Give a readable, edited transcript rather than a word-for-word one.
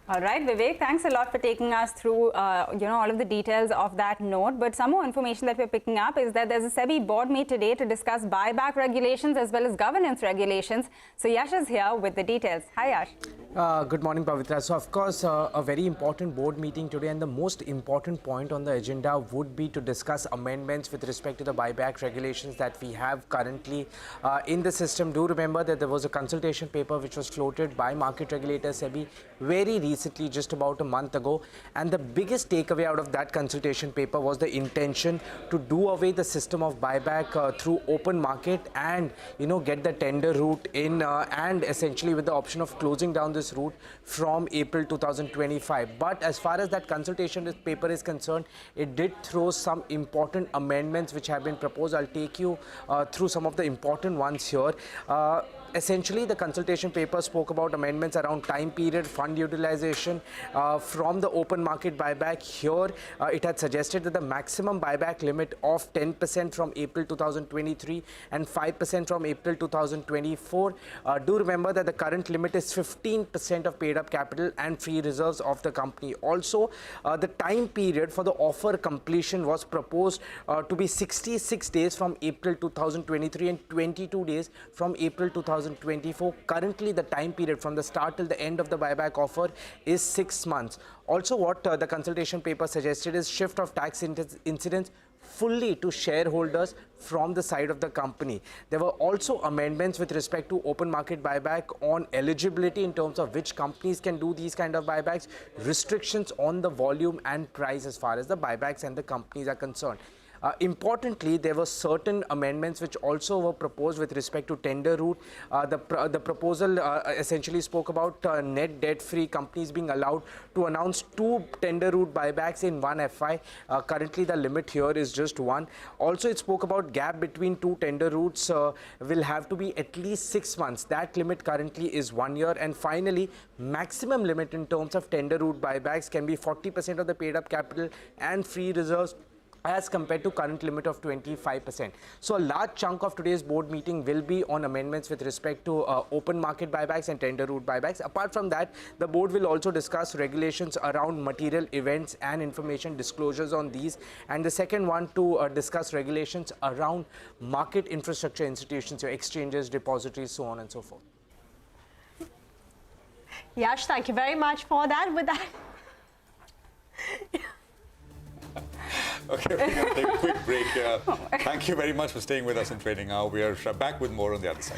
All right, Vivek, thanks a lot for taking us through, all of the details of that note. But some more information that we're picking up is that there's a SEBI board meet today to discuss buyback regulations as well as governance regulations. So Yash is here with the details. Hi, Yash. Good morning, Pavitra. So, of course, a very important board meeting today, and the most important point on the agenda would be to discuss amendments with respect to the buyback regulations that we have currently in the system. Do remember that there was a consultation paper which was floated by market regulator SEBI very recently, just about a month ago, and the biggest takeaway out of that consultation paper was the intention to do away the system of buyback through open market and get the tender route in, and essentially with the option of closing down this route from April 2025. But as far as that consultation paper is concerned, it did throw some important amendments which have been proposed. I'll take you through some of the important ones here. Essentially, the consultation paper spoke about amendments around time period, fund utilization from the open market buyback. Here, it had suggested that the maximum buyback limit of 10% from April 2023 and 5% from April 2024. Do remember that the current limit is 15% of paid up capital and free reserves of the company. Also, the time period for the offer completion was proposed to be 66 days from April 2023 and 22 days from April 2024. Currently, the time period from the start till the end of the buyback offer is 6 months. Also, what the consultation paper suggested is shift of tax incidence fully to shareholders from the side of the company. There were also amendments with respect to open market buyback on eligibility in terms of which companies can do these kind of buybacks, restrictions on the volume and price as far as the buybacks and the companies are concerned. Importantly, there were certain amendments which also were proposed with respect to tender route. The proposal essentially spoke about net debt-free companies being allowed to announce 2 tender route buybacks in one FI. Currently, the limit here is just 1. Also, it spoke about gap between 2 tender routes will have to be at least 6 months. That limit currently is 1 year. And finally, maximum limit in terms of tender route buybacks can be 40% of the paid up capital and free reserves, as compared to current limit of 25%. So a large chunk of today's board meeting will be on amendments with respect to open market buybacks and tender route buybacks. Apart from that, the board will also discuss regulations around material events and information disclosures on these. And the second one to discuss regulations around market infrastructure institutions, your exchanges, depositories, so on and so forth. Yash, thank you very much for that. With that. Okay, we're going to take a quick break here. Thank you very much for staying with us in Trading Hour. We are back with more on the other side.